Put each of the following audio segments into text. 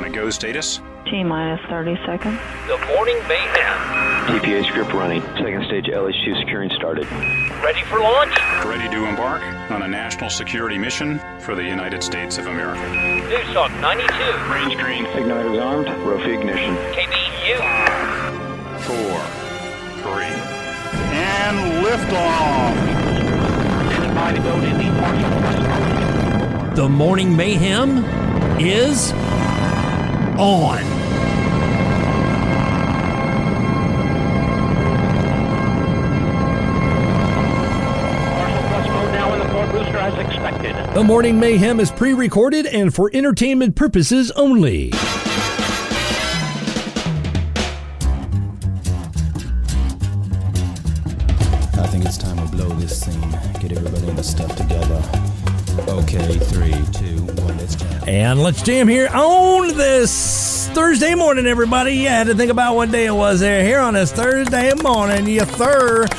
On a go status. T-minus 30 seconds. The morning mayhem. TPA script running. Second stage LH2 securing started. Ready for launch? Ready to embark on a national security mission for the United States of America. News Talk 92. Range green. Igniters armed. Rofi ignition. KBEU. 4, 3, and liftoff. Standing by to go to the partial thrust. The morning mayhem is on. Partial thrust mode now in the port booster as expected. The morning mayhem is pre-recorded and for entertainment purposes only. I think it's time to blow this scene. Get everybody in the stuff together. Okay, 3, 2, 1, let's jam. And let's jam here on this Thursday morning, everybody. You had to think about what day it was there. Here on this Thursday morning, you third.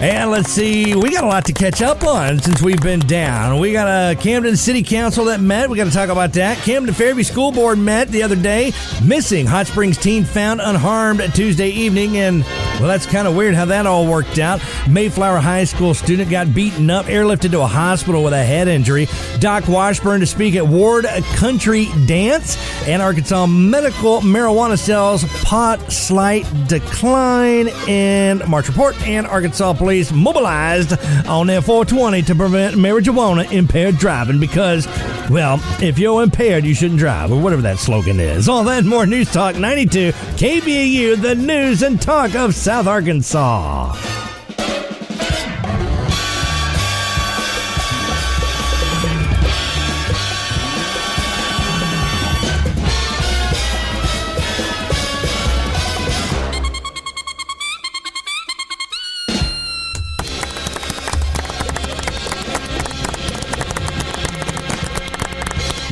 And let's see, we got a lot to catch up on since we've been down. We got a Camden City Council that met. We got to talk about that. Camden Fairview School Board met the other day. Missing Hot Springs teen found unharmed Tuesday evening. And, well, that's kind of weird how that all worked out. Mayflower High School student got beaten up, airlifted to a hospital with a head injury. Doc Washburn to speak at Ward Country Dance. And Arkansas medical marijuana sales pot slight decline. And March report. And Arkansas police mobilized on their 420 to prevent marijuana-impaired driving because, well, if you're impaired, you shouldn't drive, or whatever that slogan is. All that and more. News Talk 92, KBEU, the news and talk of South Arkansas.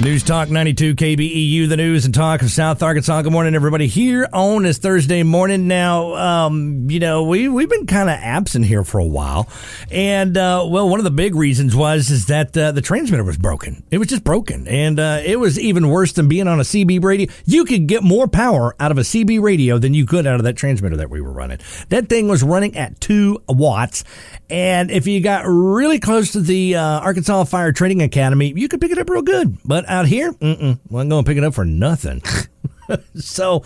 News Talk 92 KBEU, the news and talk of South Arkansas. Good morning, everybody, here on this Thursday morning. Now, we've been kind of absent here for a while. And, one of the big reasons is that the transmitter was broken. It was just broken. And it was even worse than being on a CB radio. You could get more power out of a CB radio than you could out of that transmitter that we were running. That thing was running at 2 watts. And if you got really close to the Arkansas Fire Training Academy, you could pick it up real good. But out here, wasn't going to pick it up for nothing. So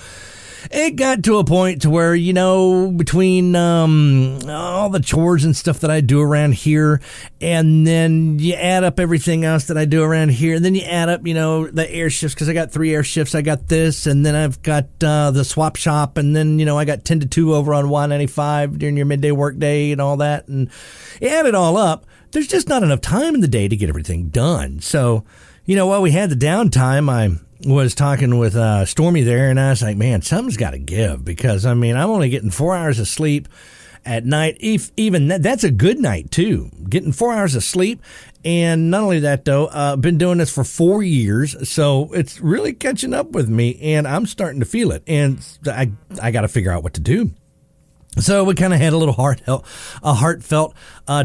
it got to a point to where, between all the chores and stuff that I do around here, and then you add up everything else that I do around here, and then you add up, the air shifts, because I got 3 air shifts. I got this, and then I've got the swap shop, and then, I got 10 to 2 over on Y95 during your midday work day and all that, and you add it all up, there's just not enough time in the day to get everything done. So, while we had the downtime, I was talking with Stormy there, and I was like, man, something's got to give, because, I'm only getting 4 hours of sleep at night. Even that's a good night, too. Getting 4 hours of sleep, and not only that, though, I've been doing this for 4 years, so it's really catching up with me, and I'm starting to feel it, and I got to figure out what to do. So we kind of had a little heartfelt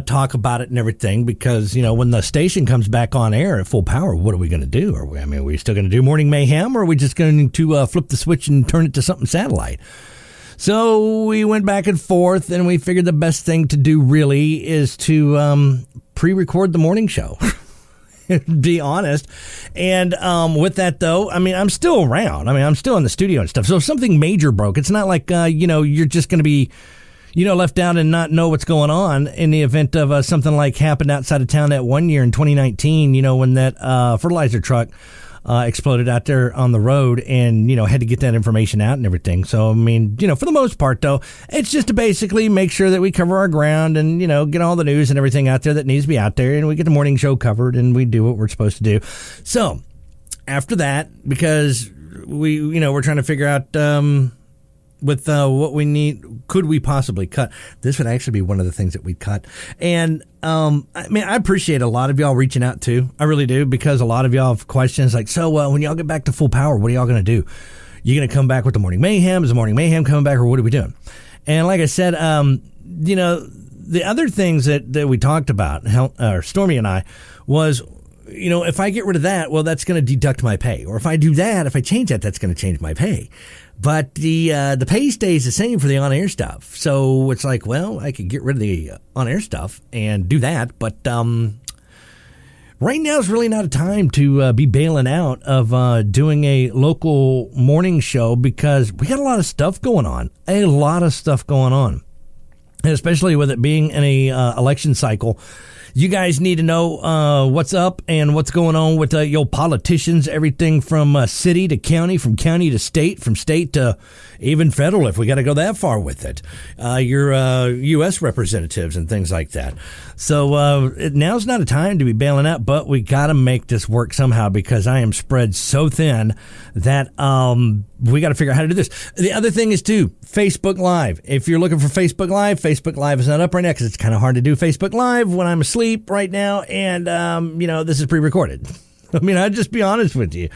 talk about it and everything, because, when the station comes back on air at full power, what are we going to do? Are we still going to do Morning Mayhem, or are we just going to flip the switch and turn it to something satellite? So we went back and forth, and we figured the best thing to do really is to pre-record the morning show. Be honest. And with that, though, I'm still around. I'm still in the studio and stuff. So if something major broke, it's not like, you're just going to be, left out and not know what's going on in the event of something like happened outside of town that one year in 2019, when that fertilizer truck exploded out there on the road, and, had to get that information out and everything. So, for the most part, though, it's just to basically make sure that we cover our ground and, get all the news and everything out there that needs to be out there, and we get the morning show covered, and we do what we're supposed to do. So, after that, because we're trying to figure out with what we need, could we possibly cut? This would actually be one of the things that we cut. And I appreciate a lot of y'all reaching out too. I really do, because a lot of y'all have questions like, so when y'all get back to full power, what are y'all going to do? You going to come back with the Morning Mayhem? Is the Morning Mayhem coming back, or what are we doing? And like I said, the other things that we talked about, Stormy and I, was, if I get rid of that, well, that's going to deduct my pay. Or if I do that, if I change that, that's going to change my pay. But the pay stays the same for the on-air stuff. So it's like, well, I could get rid of the on-air stuff and do that. But right now is really not a time to be bailing out of doing a local morning show because we got a lot of stuff going on. A lot of stuff going on. And especially with it being in a election cycle, you guys need to know what's up and what's going on with your politicians, everything from city to county, from county to state, from state to even federal, if we got to go that far with it. Your U.S. representatives and things like that. So now's not a time to be bailing out, but we got to make this work somehow because I am spread so thin that we got to figure out how to do this. The other thing is, too, Facebook Live. If you're looking for Facebook Live is not up right now because it's kind of hard to do Facebook Live when I'm asleep right now, and, this is pre-recorded. I mean, I'll just be honest with you.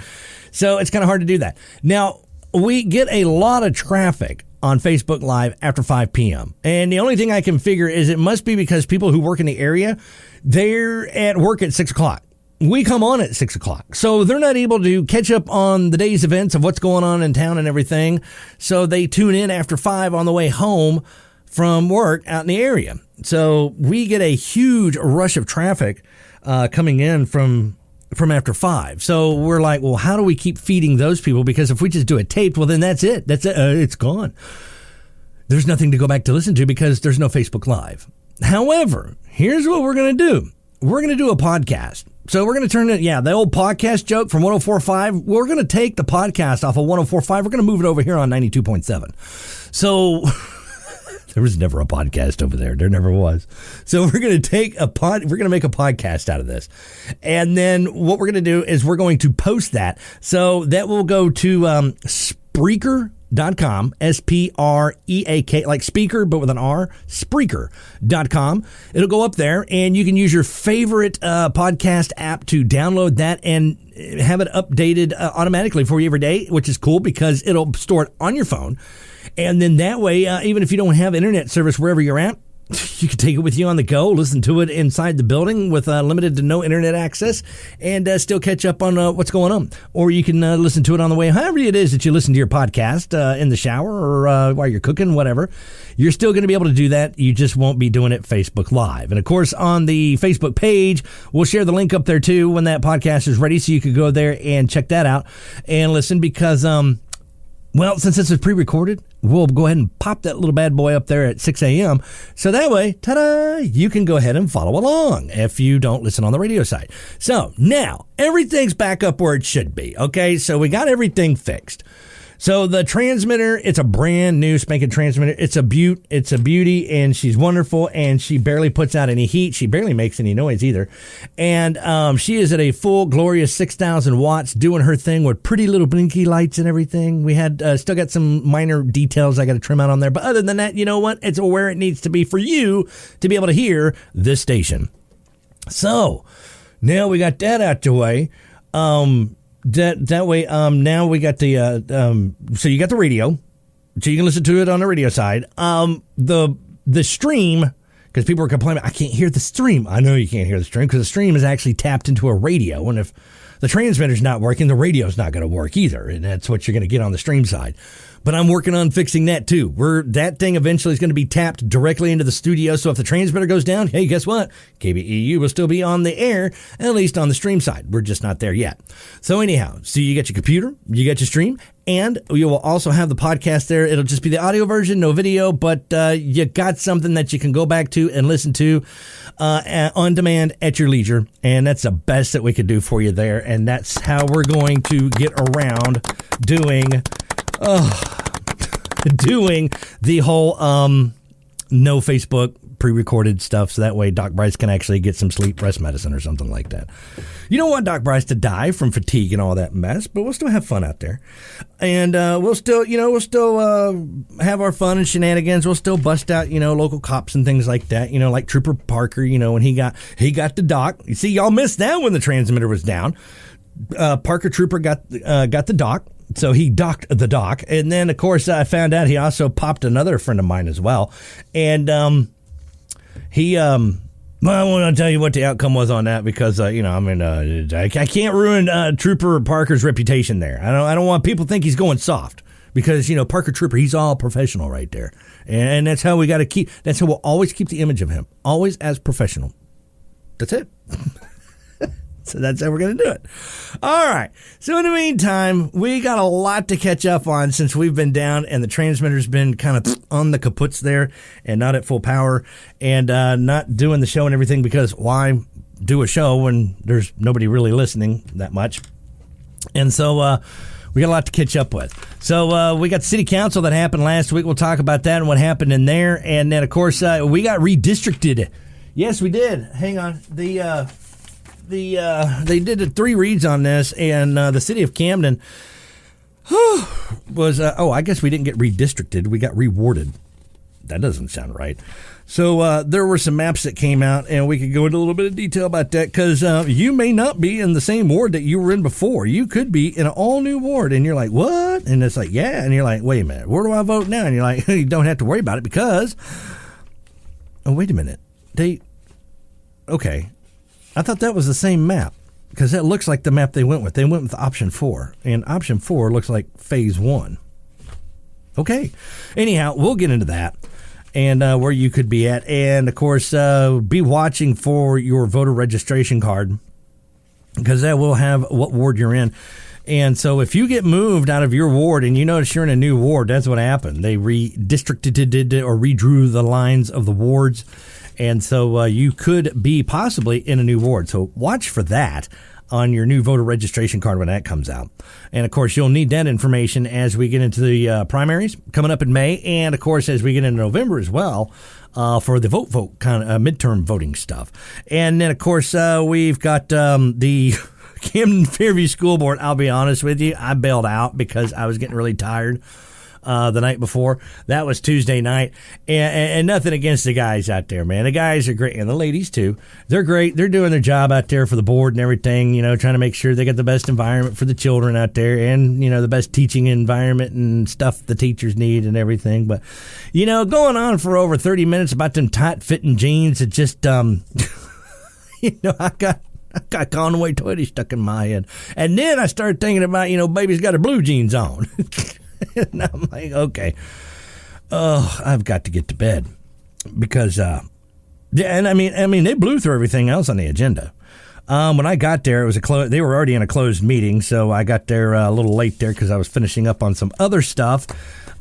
So it's kind of hard to do that. Now, we get a lot of traffic on Facebook Live after 5 p.m. And the only thing I can figure is it must be because people who work in the area, they're at work at 6 o'clock. We come on at 6 o'clock. So they're not able to catch up on the day's events of what's going on in town and everything. So they tune in after 5 on the way home from work out in the area. So we get a huge rush of traffic coming in from after 5. So we're like, well, how do we keep feeding those people? Because if we just do it taped, well, then that's it. That's it. It's gone. There's nothing to go back to listen to because there's no Facebook Live. However, here's what we're going to do. We're going to do a podcast. So we're going to turn it, the old podcast joke from 104.5. We're going to take the podcast off of 104.5. We're going to move it over here on 92.7. So there was never a podcast over there. There never was. So we're going to we're going to make a podcast out of this. And then what we're going to do is we're going to post that. So that will go to Spreaker.com, Spreak, like speaker, but with an R, Spreaker.com. It'll go up there, and you can use your favorite podcast app to download that and have it updated automatically for you every day, which is cool because it'll store it on your phone. And then that way, even if you don't have internet service wherever you're at, you can take it with you on the go, listen to it inside the building with limited to no internet access, and still catch up on what's going on. Or you can listen to it on the way, however it is that you listen to your podcast in the shower or while you're cooking, whatever. You're still going to be able to do that. You just won't be doing it Facebook Live. And, of course, on the Facebook page, we'll share the link up there, too, when that podcast is ready, so you can go there and check that out and listen because, since this is pre-recorded, we'll go ahead and pop that little bad boy up there at 6 a.m. So that way, ta-da, you can go ahead and follow along if you don't listen on the radio side. So now, everything's back up where it should be, okay? So we got everything fixed. So the transmitter, it's a brand new spanking transmitter. It's a beauty, and she's wonderful, and she barely puts out any heat. She barely makes any noise either. And she is at a full, glorious 6,000 watts doing her thing with pretty little blinky lights and everything. We had still got some minor details I got to trim out on there. But other than that, you know what? It's where it needs to be for you to be able to hear this station. So now we got that out the way. That way, now we got the, so you got the radio, so you can listen to it on the radio side. The stream, because people are complaining, I can't hear the stream. I know you can't hear the stream, because the stream is actually tapped into a radio, and if the transmitter's not working, the radio's not going to work either, and that's what you're going to get on the stream side. But I'm working on fixing that too. That thing eventually is going to be tapped directly into the studio. So if the transmitter goes down, hey, guess what? KBEU will still be on the air, at least on the stream side. We're just not there yet. So anyhow, so you got your computer, you got your stream, and you will also have the podcast there. It'll just be the audio version, no video, but you got something that you can go back to and listen to on demand at your leisure. And that's the best that we could do for you there. And that's how we're going to get around doing the whole no Facebook pre-recorded stuff, so that way Doc Bryce can actually get some sleep rest medicine or something like that. You don't want Doc Bryce to die from fatigue and all that mess, but we'll still have fun out there. And we'll still have our fun and shenanigans. We'll still bust out, local cops and things like that, like Trooper Parker, when he got the doc. You see, y'all missed that when the transmitter was down. Parker Trooper got the doc. So he docked the doc. And then, of course, I found out he also popped another friend of mine as well. And he Well, I won't tell you what the outcome was on that because, I can't ruin Trooper Parker's reputation there. I don't want people to think he's going soft because, Parker Trooper, he's all professional right there. And that's how we got to keep, that's how we'll always keep the image of him, always as professional. That's it. So that's how we're going to do it. All right. So in the meantime, we got a lot to catch up on since we've been down and the transmitter's been kind of on the kaputs there and not at full power and not doing the show and everything because why do a show when there's nobody really listening that much? And so we got a lot to catch up with. So we got city council that happened last week. We'll talk about that and what happened in there. And then, of course, we got redistricted. Yes, we did. Hang on. They did 3 reads on this, and the city of Camden was, I guess we didn't get redistricted. We got rewarded. That doesn't sound right. So there were some maps that came out, and we could go into a little bit of detail about that because you may not be in the same ward that you were in before. You could be in an all-new ward, and you're like, what? And it's like, yeah. And you're like, wait a minute, where do I vote now? And you're like, you don't have to worry about it because, oh, wait a minute. Okay. I thought that was the same map because that looks like the map they went with. They went with option 4, and option 4 looks like phase 1. Okay. Anyhow, we'll get into that and where you could be at. And, of course, be watching for your voter registration card because that will have what ward you're in. And so if you get moved out of your ward and you notice you're in a new ward, that's what happened. They redistricted or redrew the lines of the wards. And so you could be possibly in a new ward. So watch for that on your new voter registration card when that comes out. And, of course, you'll need that information as we get into the primaries coming up in May. And, of course, as we get into November as well for the vote kind of midterm voting stuff. And then, of course, we've got the Camden Fairview School Board. I'll be honest with you. I bailed out because I was getting really tired. The night before. That was Tuesday night. And nothing against the guys out there, man. The guys are great. And the ladies, too. They're great. They're doing their job out there for the board and everything, trying to make sure they got the best environment for the children out there and, the best teaching environment and stuff the teachers need and everything. But, going on for over 30 minutes about them tight-fitting jeans, it just, I got Conway Twitty stuck in my head. And then I started thinking about, baby's got her blue jeans on. And I'm like, okay, I've got to get to bed because, and I mean, they blew through everything else on the agenda. When I got there, it was they were already in a closed meeting, so I got there a little late there because I was finishing up on some other stuff.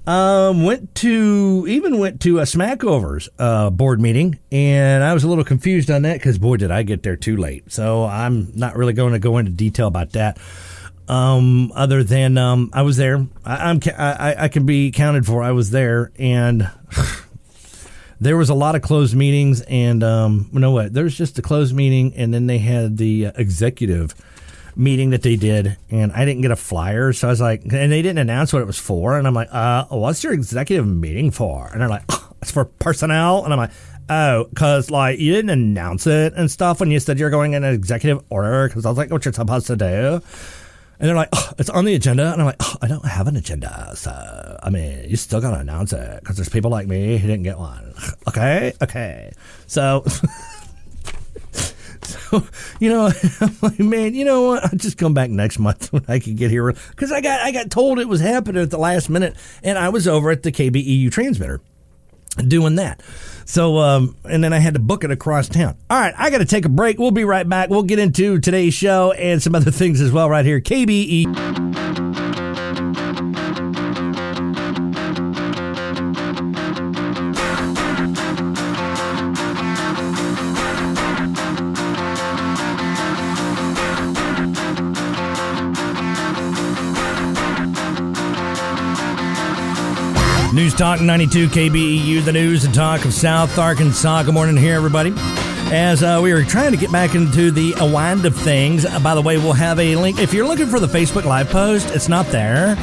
Went to a Smackover's board meeting, and I was a little confused on that because, boy, did I get there too late. So I'm not really going to go into detail about that. Other than I was there, I can be counted for. I was there, and there was a lot of closed meetings. And you know what? There's just a closed meeting, and then they had the executive meeting that they did, and I didn't get a flyer, so I was like, and they didn't announce what it was for, and I'm like, what's your executive meeting for? And they're like, it's for personnel, and I'm like, oh, because, you didn't announce it and stuff when you said you're going in an executive order, because I was like, what you're supposed to do? And they're like, it's on the agenda. And I'm like, I don't have an agenda. So, you still got to announce it because there's people like me who didn't get one. Okay. So, I'm like, man, you know what? I'll just come back next month when I can get here. Because I got told it was happening at the last minute. And I was over at the KBEU transmitter doing that. So, and then I had to book it across town. All right, I got to take a break. We'll be right back. We'll get into today's show and some other things as well right here. KBE. News Talk 92 KBEU, the news and talk of South Arkansas. Good morning here, everybody. As we are trying to get back into the wind of things, by the way, we'll have a link. If you're looking for the Facebook Live post, it's not there.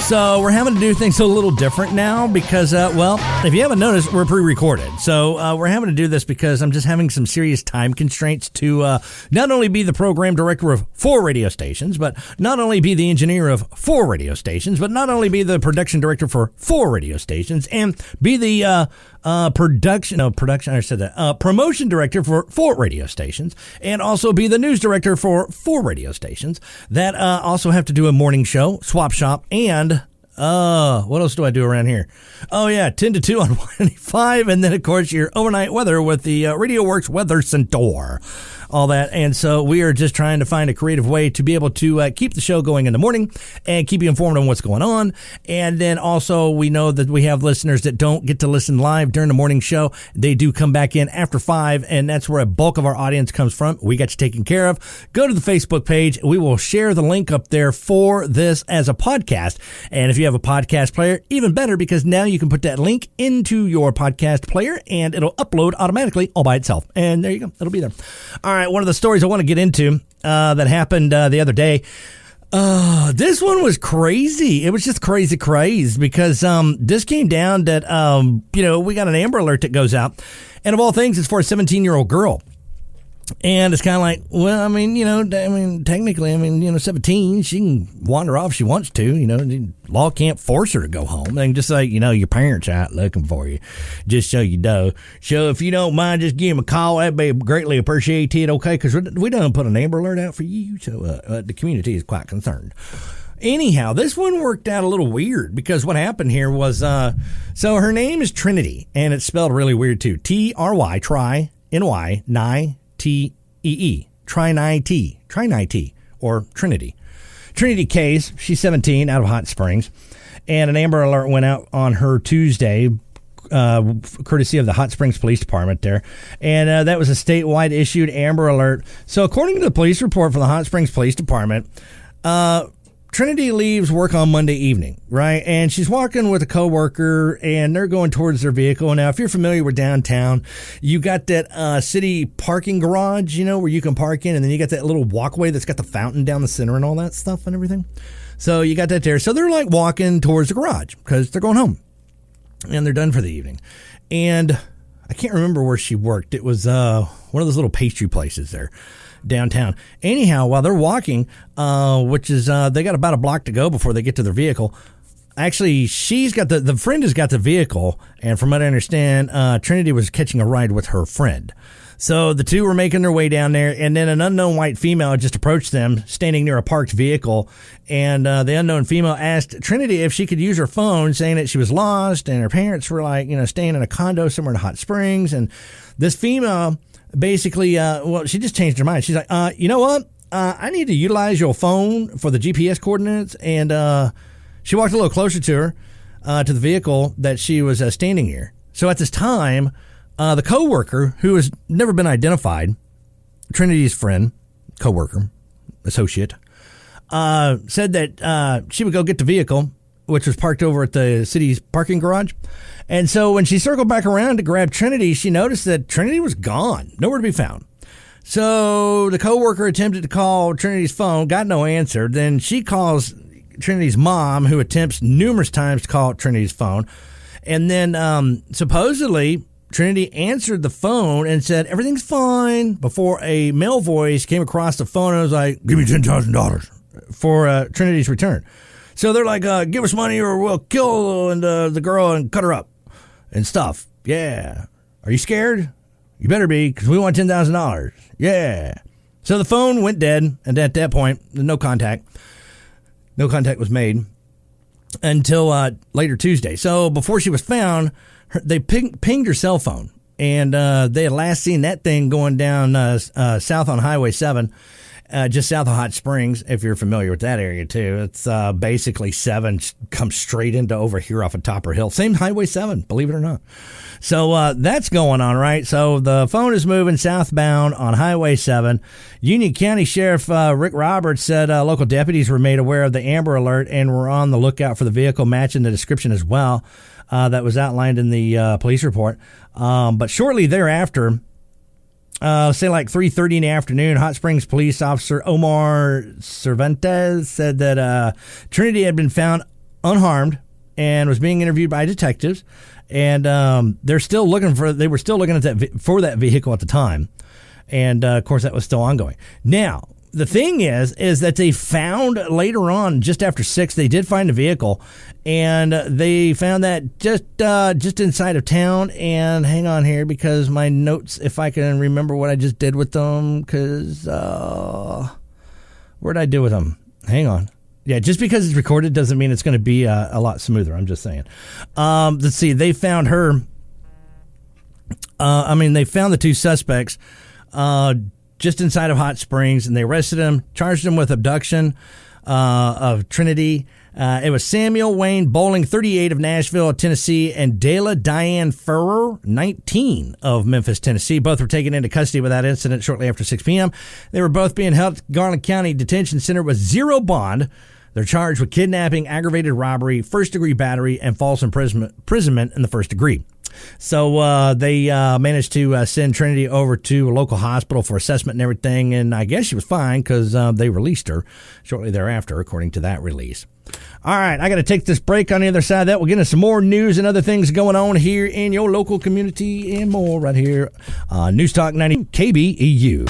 So we're having to do things a little different now because, if you haven't noticed, we're pre-recorded. So we're having to do this because I'm just having some serious time constraints to not only be the program director of 4 radio stations, but not only be the engineer of 4 radio stations, but not only be the production director for 4 radio stations, and be the promotion director for 4 radio stations, and also be the news director for 4 radio stations that also have to do a morning show, swap shop, and what else do I do around here? Oh, yeah, 10 to 2 on 195, and then, of course, your overnight weather with the Radio Works Weather Centaur. All that. And so we are just trying to find a creative way to be able to keep the show going in the morning and keep you informed on what's going on. And then also we know that we have listeners that don't get to listen live during the morning show. They do come back in after 5, and that's where a bulk of our audience comes from. We got you taken care of. Go to the Facebook page. We will share the link up there for this as a podcast. And if you have a podcast player, even better, because now you can put that link into your podcast player and it'll upload automatically all by itself. And there you go. It'll be there. All right. One of the stories I want to get into that happened the other day. This one was crazy. It was just crazy because this came down that, we got an Amber Alert that goes out. And of all things, it's for a 17-year-old girl. And it's kind of like, well, technically, 17, she can wander off if she wants to. The law can't force her to go home. They can just say, your parents are out looking for you, just so you know. So if you don't mind, just give them a call. That'd be greatly appreciated, okay? Because we done put an Amber Alert out for you, so the community is quite concerned. Anyhow, this one worked out a little weird because what happened here was, so her name is Trinity, and it's spelled really weird too. Try, N-Y, T-E-E, Trinity, or Trinity. Trinity Case, she's 17, out of Hot Springs, and an Amber Alert went out on her Tuesday, courtesy of the Hot Springs Police Department there, and that was a statewide issued Amber Alert. So according to the police report from the Hot Springs Police Department, Trinity leaves work on Monday evening, right? And she's walking with a coworker, and they're going towards their vehicle. Now, if you're familiar with downtown, you got that city parking garage, where you can park in, and then you got that little walkway that's got the fountain down the center and all that stuff and everything. So you got that there. So they're like walking towards the garage because they're going home, and they're done for the evening. And I can't remember where she worked. It was one of those little pastry places there downtown. Anyhow, while they're walking, which is they got about a block to go before they get to their vehicle. Actually, she's got the friend has got the vehicle, and from what I understand, Trinity was catching a ride with her friend. So the two were making their way down there, and then an unknown white female just approached them, standing near a parked vehicle, and the unknown female asked Trinity if she could use her phone, saying that she was lost, and her parents were staying in a condo somewhere in Hot Springs, and this female basically, she just changed her mind. She's like, you know what? I need to utilize your phone for the GPS coordinates. And she walked a little closer to her, to the vehicle that she was standing near. So at this time, the coworker, who has never been identified, Trinity's friend, coworker, associate, said that she would go get the vehicle, which was parked over at the city's parking garage. And so when she circled back around to grab Trinity, she noticed that Trinity was gone, nowhere to be found. So the coworker attempted to call Trinity's phone, got no answer. Then she calls Trinity's mom, who attempts numerous times to call Trinity's phone. And then supposedly Trinity answered the phone and said, everything's fine, before a male voice came across the phone and was like, give me $10,000 for Trinity's return. So they're like, give us money or we'll kill the girl and cut her up and stuff. Yeah. Are you scared? You better be, because we want $10,000. Yeah. So the phone went dead, and at that point, no contact. No contact was made until later Tuesday. So before she was found, they pinged her cell phone, and they had last seen that thing going down south on Highway 7. Just south of Hot Springs, if you're familiar with that area too. It's basically 7 comes straight into over here off of Topper Hill. Same Highway 7, believe it or not. So that's going on, right? So the phone is moving southbound on Highway 7. Union County Sheriff Rick Roberts said local deputies were made aware of the Amber Alert and were on the lookout for the vehicle matching the description as well that was outlined in the police report. But shortly thereafter, say like 3:30 in the afternoon, Hot Springs police officer Omar Cervantes said that Trinity had been found unharmed and was being interviewed by detectives, and they were still looking for that vehicle at the time, and of course that was still ongoing. Now, the thing is that they found later on, just after 6, they did find a vehicle, and they found that just inside of town. And hang on here, because my notes, if I can remember what I just did with them, because where did I do with them? Hang on. Yeah, just because it's recorded doesn't mean it's going to be a lot smoother. I'm just saying. Let's see. They found her. They found the 2 suspects just inside of Hot Springs, and they arrested him, charged him with abduction of Trinity. It was Samuel Wayne Bowling, 38, of Nashville, Tennessee, and Dayla Diane Ferrer, 19, of Memphis, Tennessee. Both were taken into custody without incident shortly after 6 p.m. They were both being held at Garland County Detention Center with 0 bond. They're charged with kidnapping, aggravated robbery, first-degree battery, and false imprisonment in the first degree. So they managed to send Trinity over to a local hospital for assessment and everything, and I guess she was fine because they released her shortly thereafter, according to that release. All right, I got to take this break. On the other side of that, we'll get into some more news and other things going on here in your local community and more right here on News Talk 90 KBEU.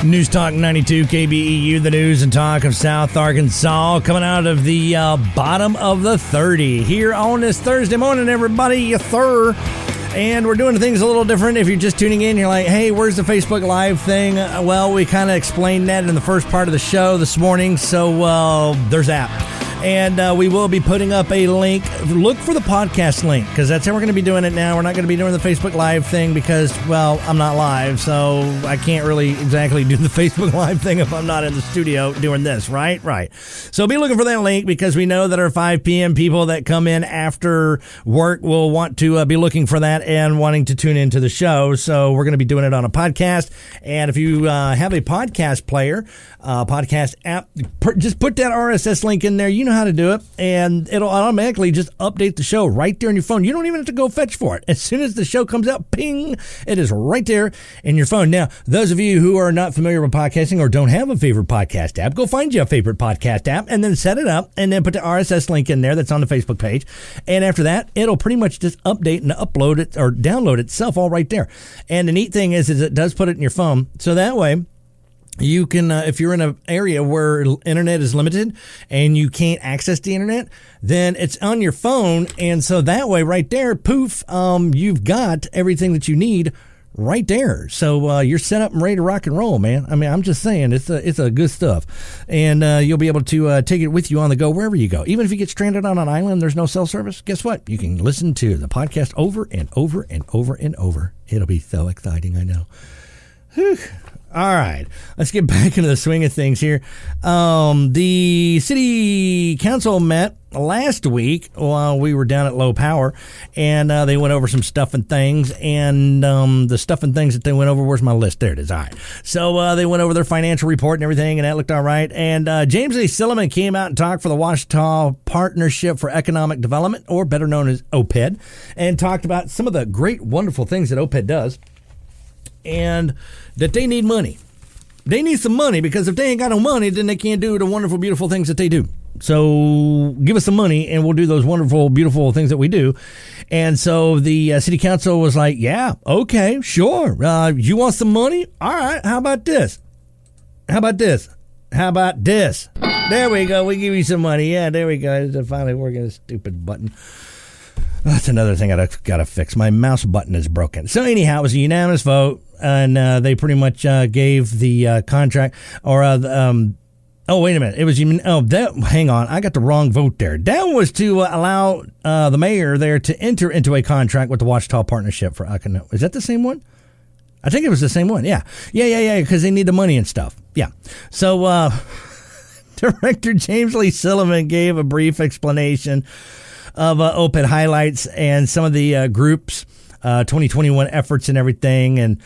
News Talk 92 KBEU, the news and talk of South Arkansas, coming out of the bottom of the 30 here on this Thursday morning, everybody. Yes, sir. And we're doing things a little different. If you're just tuning in, you're like, hey, where's the Facebook Live thing? Well, we kind of explained that in the first part of the show this morning, so there's that. And we will be putting up a link. Look for the podcast link, because that's how we're going to be doing it now. We're not going to be doing the Facebook Live thing because, well, I'm not live, so I can't really exactly do the Facebook Live thing if I'm not in the studio doing this, right? Right. So be looking for that link, because we know that our 5 p.m. people that come in after work will want to be looking for that and wanting to tune into the show. So we're going to be doing it on a podcast. And if you have a podcast player, podcast app, just put that RSS link in there. You know how to do it, and it'll automatically just update the show right there on your phone. You don't even have to go fetch for it. As soon as the show comes out, ping, it is right there in your phone. Now, those of you who are not familiar with podcasting or don't have a favorite podcast app, go find you a favorite podcast app and then set it up and then put the RSS link in there that's on the Facebook page. And after that, it'll pretty much just update and upload it or download itself all right there. And the neat thing is it does put it in your phone. So that way, you can, if you're in an area where internet is limited and you can't access the internet, then it's on your phone. And so that way right there, poof, you've got everything that you need right there. So you're set up and ready to rock and roll, man. I mean, I'm just saying, it's a good stuff. And you'll be able to take it with you on the go wherever you go. Even if you get stranded on an island, there's no cell service, guess what? You can listen to the podcast over and over and over and over. It'll be so exciting, I know. Whew. All right, let's get back into the swing of things here. The city council met last week while we were down at Low Power, and they went over some stuff and things. And the stuff and things that they went over, where's my list? There it is. All right. So they went over their financial report and everything, and that looked all right. And James A. Silliman came out and talked for the Ouachita Partnership for Economic Development, or better known as OPED, and talked about some of the great, wonderful things that OPED does. And that they need money. They need some money, because if they ain't got no money, then they can't do the wonderful, beautiful things that they do. So give us some money and we'll do those wonderful, beautiful things that we do. And so the city council was like, yeah, okay, sure. You want some money? All right. How about this? How about this? How about this? There we go. We give you some money. Yeah, there we go. It's finally working, this stupid button. That's another thing I got to fix. My mouse button is broken. So anyhow, it was a unanimous vote, and they pretty much gave the contract, or oh, wait a minute. It was hang on. I got the wrong vote there. That was to allow the mayor there to enter into a contract with the Ouachita Partnership for Economic. Is that the same one? I think it was the same one. Yeah, because they need the money and stuff. Yeah. So Director James Lee Silliman gave a brief explanation of OPED highlights and some of the groups' 2021 efforts and everything, and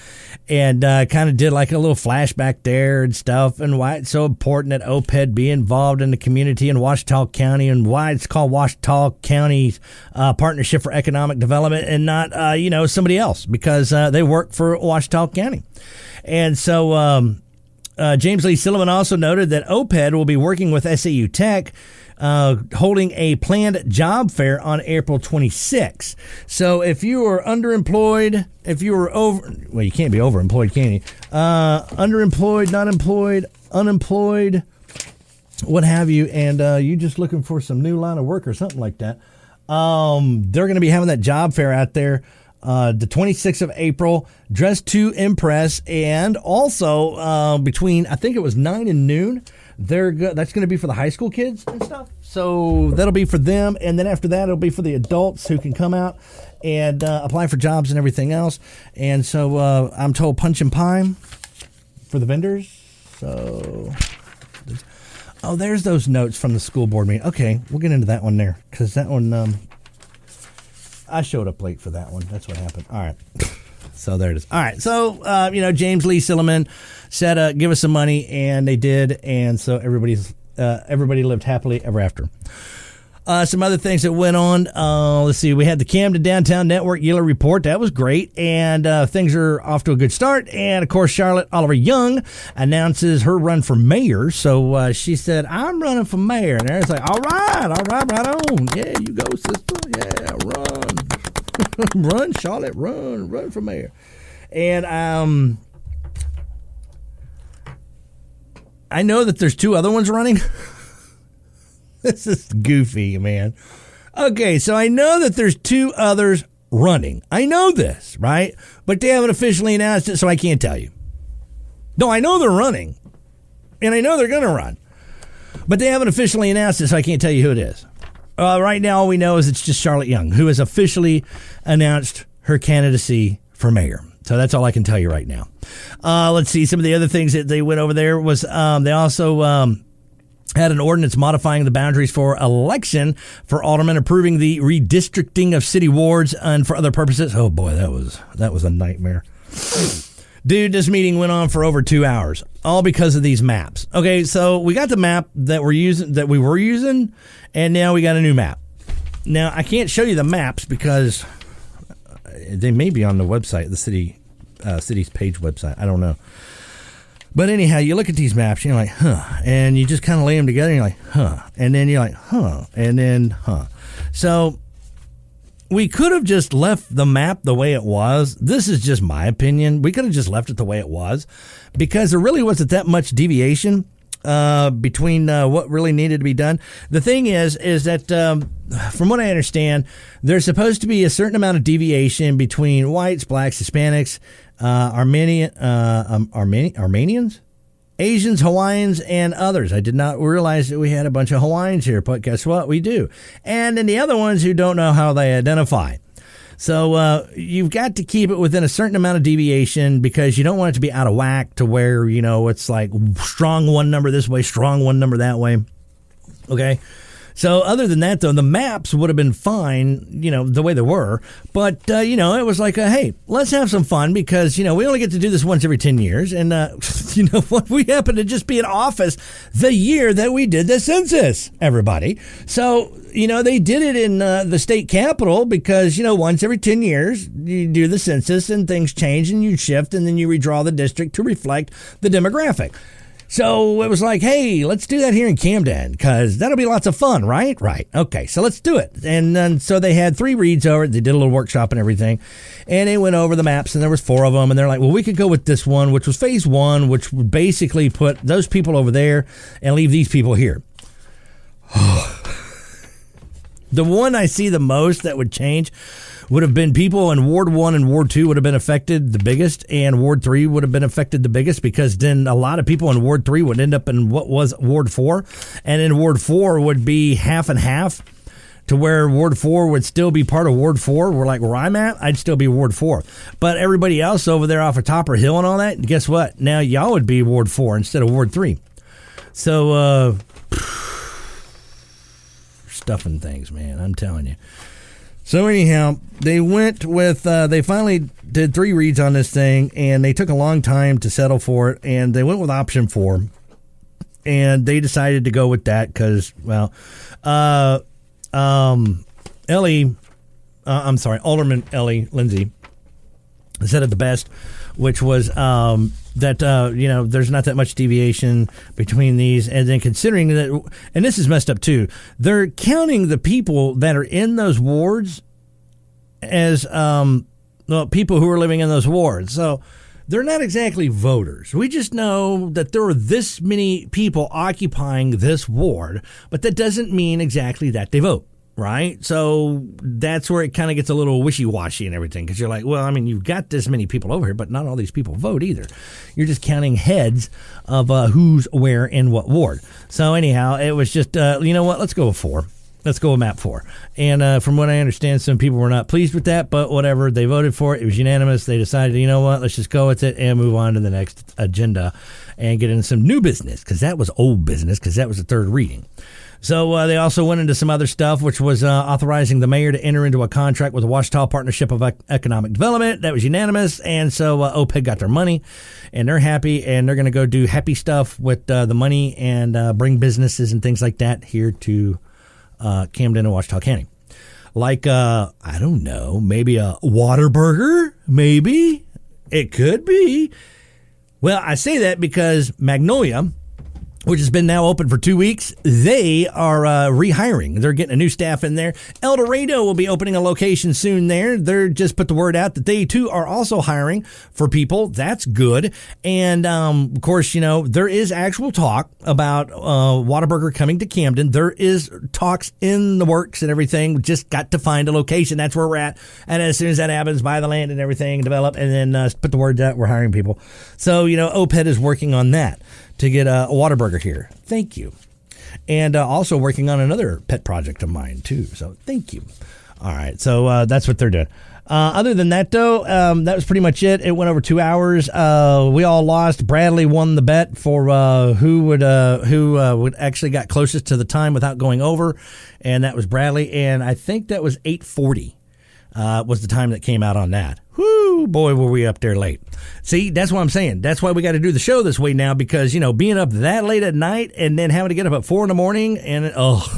kind of did like a little flashback there and stuff, and why it's so important that OPED be involved in the community in Ouachita County, and why it's called Ouachita County's Partnership for Economic Development and not somebody else, because they work for Ouachita County. And so James Lee Silliman also noted that OPED will be working with SAU Tech, holding a planned job fair on April 26. So if you are underemployed, if you are well, you can't be overemployed, can you? Underemployed, not employed, unemployed, what have you, and you just looking for some new line of work or something like that, they're going to be having that job fair out there the 26th of April, Dress to Impress, and also between, I think it was 9 and noon, that's going to be for the high school kids and stuff. So that'll be for them, and then after that, it'll be for the adults who can come out and apply for jobs and everything else. And so I'm told punch and pie for the vendors. So, oh, there's those notes from the school board meeting. Okay, we'll get into that one there, because that one, I showed up late for that one. That's what happened. All right. So there it is. All right. So, James Lee Silliman said, give us some money, and they did. And so everybody lived happily ever after. Some other things that went on. Let's see. We had the Camden Downtown Network Yearly Report. That was great. And things are off to a good start. And, of course, Charlotte Oliver Young announces her run for mayor. So she said, I'm running for mayor. And Aaron's like, all right on. Yeah, you go, sister. Yeah, run. Run, Charlotte, run for mayor. And I know that there's 2 other ones running. This is goofy, man. Okay, so I know that there's 2 others running. I know this, right? But they haven't officially announced it, so I can't tell you. No, I know they're running, and I know they're going to run. But they haven't officially announced it, so I can't tell you who it is. Right now, all we know is it's just Charlotte Young, who has officially announced her candidacy for mayor. So that's all I can tell you right now. Let's see. Some of the other things that they went over there was they also had an ordinance modifying the boundaries for election for aldermen, approving the redistricting of city wards and for other purposes. Oh, boy, that was a nightmare. Dude, this meeting went on for over 2 hours, all because of these maps. Okay, so we got the map that we were using, and now we got a new map. Now, I can't show you the maps because they may be on the website, the city's page website. I don't know. But anyhow, you look at these maps, and you're like, huh, and you just kind of lay them together, and you're like, huh, and then you're like, huh, and then, huh. So we could have just left the map the way it was. This is just my opinion. We could have just left it the way it was because there really wasn't that much deviation between what really needed to be done. The thing is that from what I understand, there's supposed to be a certain amount of deviation between whites, blacks, Hispanics, Armenians, Asians, Hawaiians, and others. I did not realize that we had a bunch of Hawaiians here, but guess what? We do. And then the other ones who don't know how they identify. So you've got to keep it within a certain amount of deviation because you don't want it to be out of whack to where, it's like strong one number this way, strong one number that way. Okay. So other than that, though, the maps would have been fine, the way they were. But, it was like, hey, let's have some fun because, we only get to do this once every 10 years. And, what, we happen to just be in office the year that we did the census, everybody. So, they did it in the state capitol because, once every 10 years, you do the census and things change and you shift and then you redraw the district to reflect the demographic. So it was like, hey, let's do that here in Camden because that'll be lots of fun, right? Right. Okay, so let's do it. And then so they had 3 reads over it. They did a little workshop and everything. And they went over the maps, and there was 4 of them. And they're like, well, we could go with this one, which was phase 1, which would basically put those people over there and leave these people here. The one I see the most that would change would have been people in Ward 1 and Ward 2 would have been affected the biggest, and Ward 3 would have been affected the biggest because then a lot of people in Ward 3 would end up in what was Ward 4, and in Ward 4 would be half and half to where Ward 4 would still be part of Ward 4. Where I'm at, I'd still be Ward 4. But everybody else over there off of Topper Hill and all that, guess what? Now y'all would be Ward 4 instead of Ward 3. So, stuffing things, man, I'm telling you. So anyhow, they went with, they finally did 3 reads on this thing, and they took a long time to settle for it, and they went with option 4, and they decided to go with that because, well, Alderman Ellie Lindsay said it the best, which was that there's not that much deviation between these, and then considering that, and this is messed up too, they're counting the people that are in those wards as people who are living in those wards. So they're not exactly voters. We just know that there are this many people occupying this ward, but that doesn't mean exactly that they vote. Right? So that's where it kind of gets a little wishy-washy and everything, because you're like, well, I mean, you've got this many people over here, but not all these people vote either. You're just counting heads of who's where in what ward. So anyhow, it was just, you know what, let's go with 4. Let's go with map 4. And from what I understand, some people were not pleased with that, but whatever, they voted for it. It was unanimous. They decided, you know what, let's just go with it and move on to the next agenda and get into some new business, because that was old business, because that was the third reading. So they also went into some other stuff, which was authorizing the mayor to enter into a contract with the Ouachita Partnership of Economic Development. That was unanimous. And so OPED got their money, and they're happy, and they're going to go do happy stuff with the money and bring businesses and things like that here to Camden and Ouachita County. Like, I don't know, maybe a Whataburger? Maybe. It could be. Well, I say that because Magnolia, which has been now open for 2 weeks, they are rehiring. They're getting a new staff in there. El Dorado will be opening a location soon there. They're just put the word out that they, too, are also hiring for people. That's good. And, of course, there is actual talk about Whataburger coming to Camden. There is talks in the works and everything. We just got to find a location. That's where we're at. And as soon as that happens, buy the land and everything, develop, and then put the word out, we're hiring people. So, OPED is working on that to get a Whataburger here. Thank you. And also working on another pet project of mine, too. So thank you. All right. So that's what they're doing. Other than that, though, that was pretty much it. It went over 2 hours. We all lost. Bradley won the bet for who would actually got closest to the time without going over. And that was Bradley. And I think that was 8:40 was the time that came out on that. Whoo, boy, were we up there late. See, that's what I'm saying. That's why we got to do the show this way now, because, being up that late at night and then having to get up at 4 in the morning, and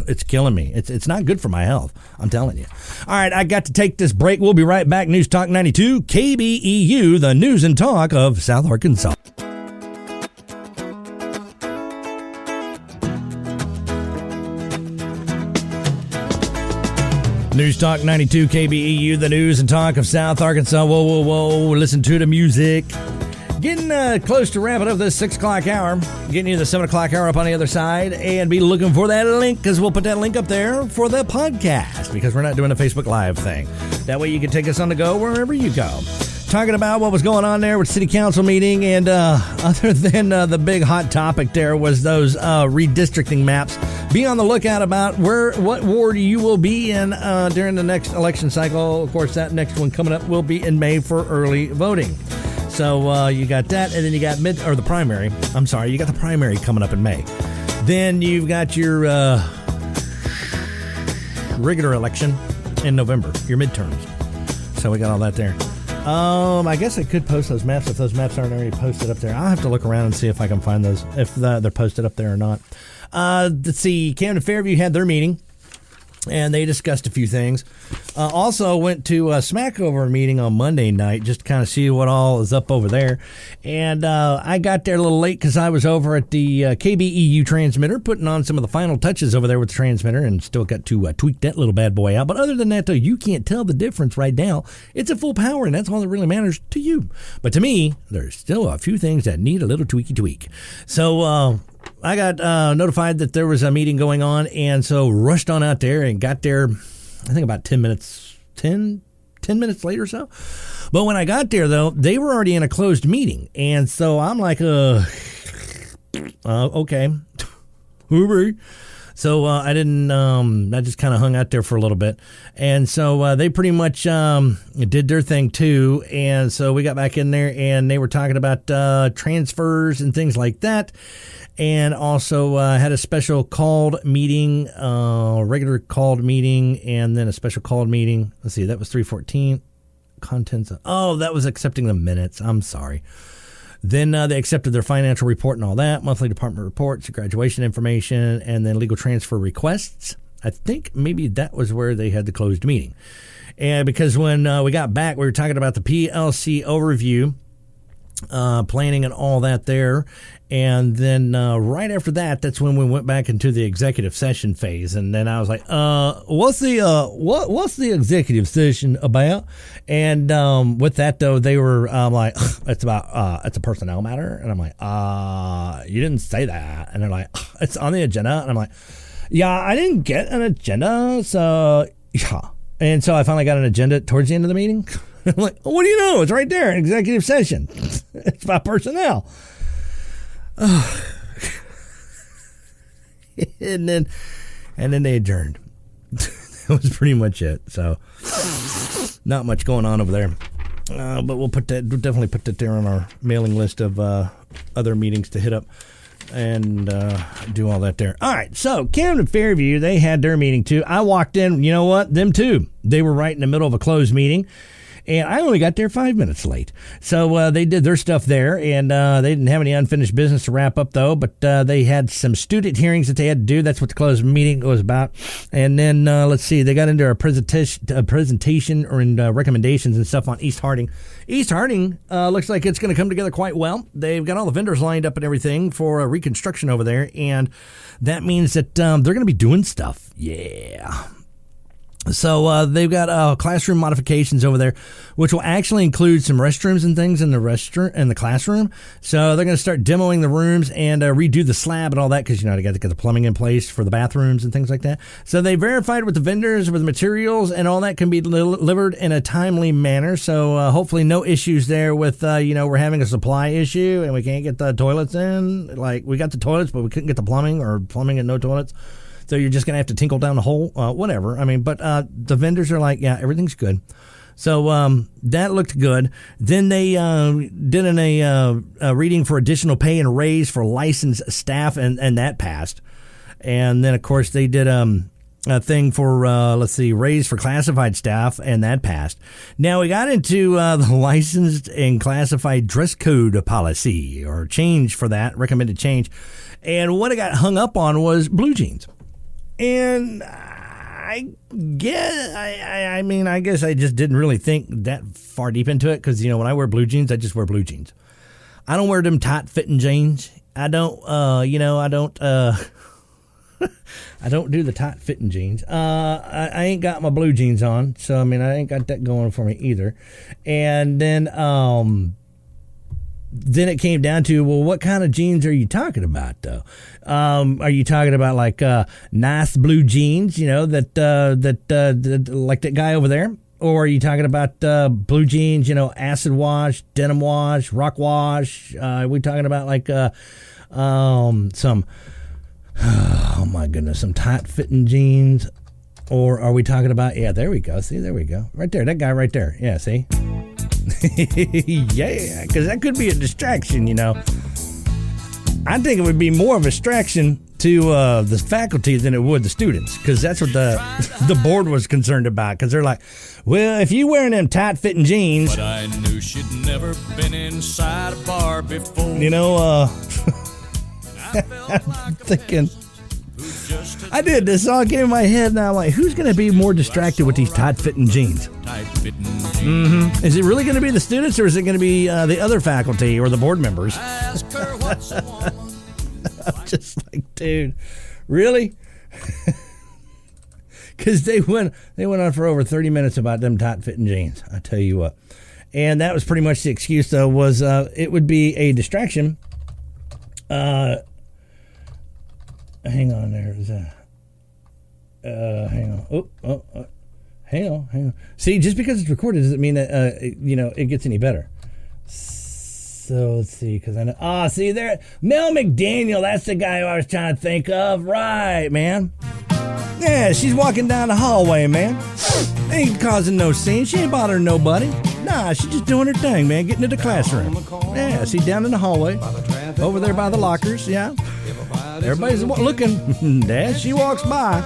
it's killing me. It's not good for my health. I'm telling you. All right, I got to take this break. We'll be right back. News Talk 92, KBEU, the news and talk of South Arkansas. News Talk 92 KBEU, the news and talk of South Arkansas. Whoa, whoa, whoa. Listen to the music. Getting close to wrapping up this 6 o'clock hour. Getting you the 7 o'clock hour up on the other side. And be looking for that link, because we'll put that link up there for the podcast, because we're not doing a Facebook Live thing. That way you can take us on the go wherever you go. Talking about what was going on there with City Council meeting, and other than the big hot topic there was those redistricting maps. Be on the lookout about what ward you will be in during the next election cycle. Of course, that next one coming up will be in May for early voting. So you got that, and then you got the primary. I'm sorry, you got the primary coming up in May. Then you've got your regular election in November, your midterms. So we got all that there. I guess I could post those maps if those maps aren't already posted up there. I'll have to look around and see if I can find those, if they're posted up there or not. Let's see. Camden Fairview had their meeting, and they discussed a few things. Also went to a Smackover meeting on Monday night just to kind of see what all is up over there. And I got there a little late because I was over at the KBEU transmitter putting on some of the final touches over there with the transmitter, and still got to tweak that little bad boy out. But other than that, though, you can't tell the difference right now. It's at full power, and that's all that really matters to you. But to me, there's still a few things that need a little tweak. So I got notified that there was a meeting going on, and so rushed on out there and got there, I think about 10 minutes later or so. But when I got there, though, they were already in a closed meeting. And so I'm like, okay. So I didn't, I just kind of hung out there for a little bit. And so they pretty much did their thing too. And so we got back in there, and they were talking about transfers and things like that. And also had a special called meeting, regular called meeting, and then a special called meeting. Let's see, that was 314. Contents. That was accepting the minutes. I'm sorry. Then they accepted their financial report and all that, monthly department reports, graduation information, and then legal transfer requests. I think maybe that was where they had the closed meeting. And because when we got back, we were talking about the PLC overview. planning and all that there. And then right after that, that's when we went back into the executive session phase. And then I was like, what's the executive session about? And with that, though, they were like, it's a personnel matter. And I'm like, you didn't say that. And they're like, it's on the agenda. And I'm like, yeah, I didn't get an agenda. So, yeah. And so I finally got an agenda towards the end of the meeting. I'm like, what do you know? It's right there, an executive session. It's about personnel. And then they adjourned. That was pretty much it. So not much going on over there. But we'll definitely put that there on our mailing list of other meetings to hit up and do all that there. All right, so Camden Fairview, they had their meeting too. I walked in, you know what? Them too. They were right in the middle of a closed meeting. And I only got there 5 minutes late. So they did their stuff there, and they didn't have any unfinished business to wrap up, though. But they had some student hearings that they had to do. That's what the closed meeting was about. And then, let's see, they got into a presentation or in recommendations and stuff on East Harding. East Harding looks like it's going to come together quite well. They've got all the vendors lined up and everything for reconstruction over there, and that means that they're going to be doing stuff. Yeah. So they've got classroom modifications over there, which will actually include some restrooms and things in the classroom. So they're going to start demoing the rooms and redo the slab and all that because, they got to get the plumbing in place for the bathrooms and things like that. So they verified with the vendors, with the materials, and all that can be delivered in a timely manner. So hopefully no issues there with, we're having a supply issue and we can't get the toilets in. Like, we got the toilets, but we couldn't get the plumbing, or plumbing and no toilets. So you're just going to have to tinkle down the hole, whatever. I mean, but the vendors are like, yeah, everything's good. So that looked good. Then they did a reading for additional pay and raise for licensed staff, and that passed. And then, of course, they did a thing for, raise for classified staff, and that passed. Now, we got into the licensed and classified dress code policy, or change for that, recommended change. And what it got hung up on was blue jeans. And I guess I just didn't really think that far deep into it because, when I wear blue jeans, I just wear blue jeans. I don't wear them tight-fitting jeans. I don't, I don't do the tight-fitting jeans. I ain't got my blue jeans on, so, I ain't got that going for me either. And then it came down to, well, what kind of jeans are you talking about, though? Are you talking about like nice blue jeans, that like that guy over there? Or are you talking about blue jeans, acid wash, denim wash, rock wash? Are we talking about like some, oh my goodness, some tight-fitting jeans? Or are we talking about, yeah, there we go. See, there we go. Right there, that guy right there. Yeah, see? Yeah, because that could be a distraction, I think it would be more of a distraction to the faculty than it would the students, because that's what the board was concerned about, because they're like, well, if you wearing them tight-fitting jeans... But I knew she'd never been inside a bar before. I'm thinking... I did this all came in my head, and I'm like, who's going to be more distracted with these tight-fitting jeans? Mm-hmm. Is it really going to be the students, or is it going to be the other faculty or the board members? I'm just like, dude, really? Because they went on for over 30 minutes about them tight-fitting jeans. I tell you what. And that was pretty much the excuse, though, was it would be a distraction. Hang on there. Hang on. Hang on. See, just because it's recorded doesn't mean that, it gets any better. So, let's see, because I know... see there. Mel McDaniel, that's the guy I was trying to think of. Right, man. Yeah, she's walking down the hallway, man. Ain't causing no scene. She ain't bothering nobody. Nah, she's just doing her thing, man. Getting into the classroom. Yeah, see, down in the hallway. Over there by the lockers, yeah. Everybody's looking. There she walks by.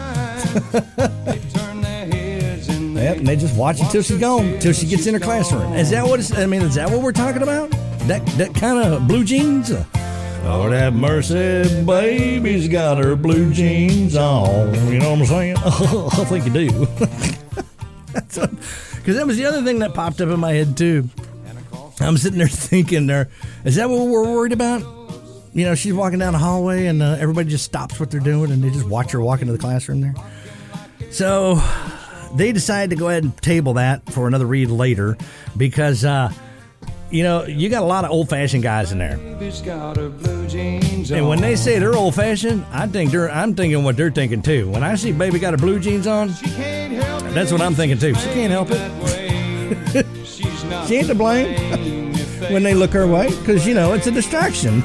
Yep, and they just watch it till she's gone, till she gets in her classroom. Is that what is that what we're talking about? That kind of blue jeans? Lord have mercy, baby's got her blue jeans on. You know what I'm saying? I think you do. Because that was the other thing that popped up in my head, too. I'm sitting there thinking, is that what we're worried about? You know, she's walking down the hallway and everybody just stops what they're doing and they just watch her walk into the classroom there. So they decided to go ahead and table that for another read later because, you know, you got a lot of old-fashioned guys in there. And when they say they're old-fashioned, I'm thinking what they're thinking, too. When I see baby got her blue jeans on, that's what I'm thinking, too. She can't help it. She ain't to blame when they look her way because, you know, it's a distraction.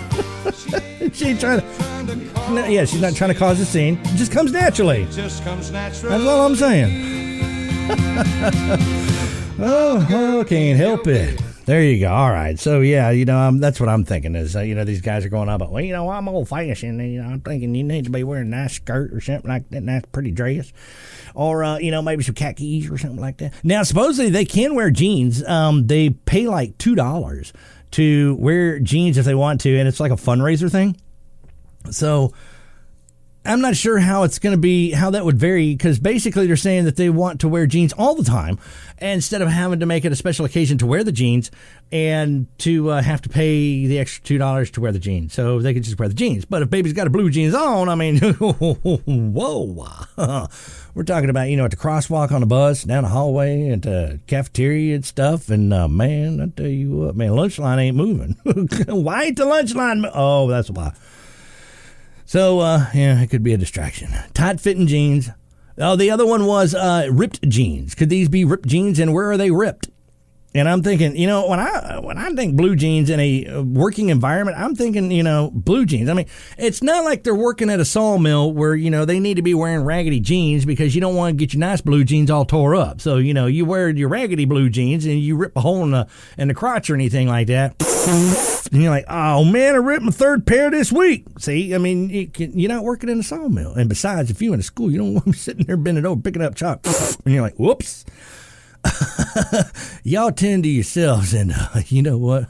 She ain't trying to... Yeah, she's not trying to cause a scene. It just comes naturally. That's all I'm saying. Oh, can't help it. There you go. All right. So, yeah, you know, that's what I'm thinking is, you know, these guys are going on, but, well, you know, I'm old-fashioned. And, you know, I'm thinking you need to be wearing a nice skirt or something like that, nice pretty dress. Or, you know, maybe some khakis or something like that. Now, supposedly they can wear jeans. They pay like $2 to wear jeans if they want to, and it's like a fundraiser thing. So I'm not sure how it's going to be, how that would vary, because basically they're saying that they want to wear jeans all the time instead of having to make it a special occasion to wear the jeans and to have to pay the extra $2 to wear the jeans. So they could just wear the jeans. But if baby's got her blue jeans on, I mean, whoa. We're talking about, you know, at the crosswalk on the bus, down the hallway, at the cafeteria and stuff. And, man, I tell you what, man, lunch line ain't moving. Why ain't the lunch line Oh, that's why. So, yeah, it could be a distraction. Tight-fitting jeans. Oh, the other one was ripped jeans. Could these be ripped jeans, and where are they ripped? And I'm thinking, you know, when I think blue jeans in a working environment, I'm thinking, you know, blue jeans. I mean, it's not like they're working at a sawmill where, you know, they need to be wearing raggedy jeans because you don't want to get your nice blue jeans all tore up. So, you know, you wear your raggedy blue jeans and you rip a hole in the crotch or anything like that. And you're like, oh, man, I ripped my third pair this week. See, I mean, you're not working in a sawmill. And besides, if you're in a school, you don't want to be sitting there bending over, picking up chalk. And you're like, whoops. Y'all tend to yourselves, and you know what?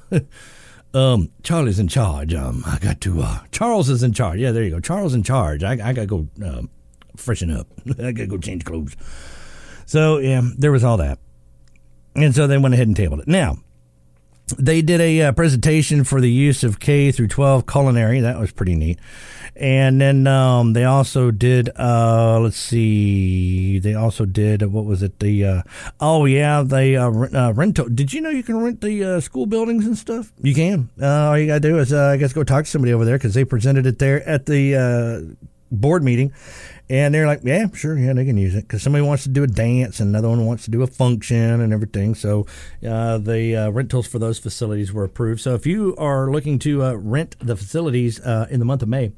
Charlie's in charge. I got to. Charles is in charge. Yeah, there you go. Charles in charge. I gotta go freshen up. I gotta go change clothes. So yeah, there was all that, and so they went ahead and tabled it. Now they did a presentation for the use of K through 12 culinary. That was pretty neat. And then they also did, let's see, they also did, what was it? Rental. Did you know you can rent the school buildings and stuff? You can. All you got to do is, I guess, go talk to somebody over there because they presented it there at the board meeting. And they're like, yeah, sure, yeah, they can use it because somebody wants to do a dance and another one wants to do a function and everything. So the rentals for those facilities were approved. So if you are looking to rent the facilities in the month of May,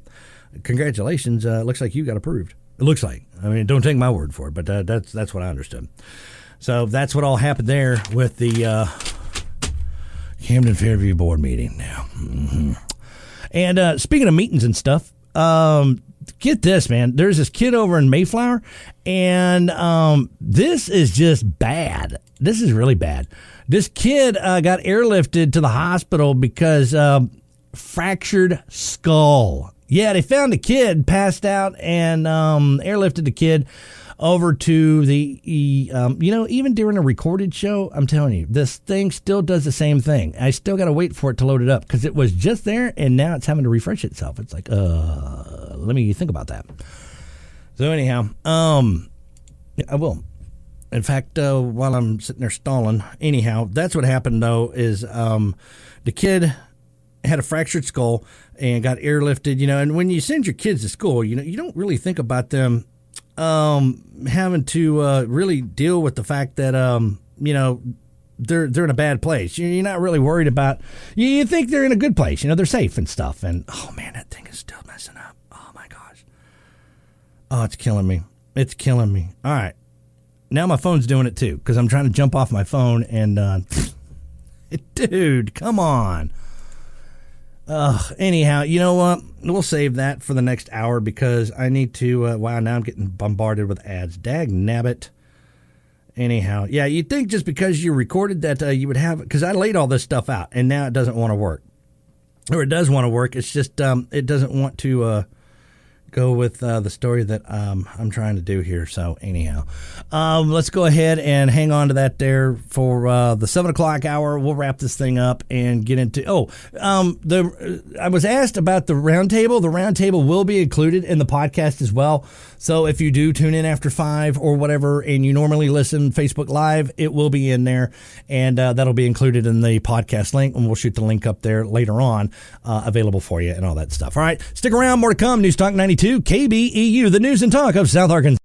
congratulations. Looks like you got approved. It looks like. I mean, don't take my word for it, but that's what I understood. So that's what all happened there with the Camden Fairview board meeting now. Mm-hmm. And speaking of meetings and stuff, get this, man. There's this kid over in Mayflower, and this is just bad. This is really bad. This kid got airlifted to the hospital because fractured skull. Yeah, they found a kid passed out and airlifted the kid over to the, you know, even during a recorded show, I'm telling you, this thing still does the same thing. I still got to wait for it to load it up because it was just there and now it's having to refresh itself. It's like, let me think about that. So anyhow, I will. In fact, while I'm sitting there stalling, anyhow, that's what happened though is the kid had a fractured skull and got airlifted, you know, and when you send your kids to school, you know, you don't really think about them having to really deal with the fact that, you know, they're in a bad place. You're not really worried about, you think they're in a good place, you know, they're safe and stuff. And, oh, man, that thing is still messing up. Oh, my gosh. Oh, it's killing me. It's killing me. All right. Now my phone's doing it, too, because I'm trying to jump off my phone and, dude, come on. Anyhow, you know what? We'll save that for the next hour because I need to, wow, now I'm getting bombarded with ads. Dag nabbit. Anyhow, yeah, you'd think just because you recorded that you would have, because I laid all this stuff out and now it doesn't want to work. Or it does want to work. It's just, it doesn't want to go with the story that I'm trying to do here. So anyhow, let's go ahead and hang on to that there for the 7 o'clock hour. We'll wrap this thing up and get into. I was asked about the roundtable. The roundtable will be included in the podcast as well. So if you do tune in after 5 or whatever, and you normally listen Facebook Live, it will be in there, and that'll be included in the podcast link, and we'll shoot the link up there later on, available for you and all that stuff. All right, stick around. More to come. News Talk 92, KBEU, the news and talk of South Arkansas.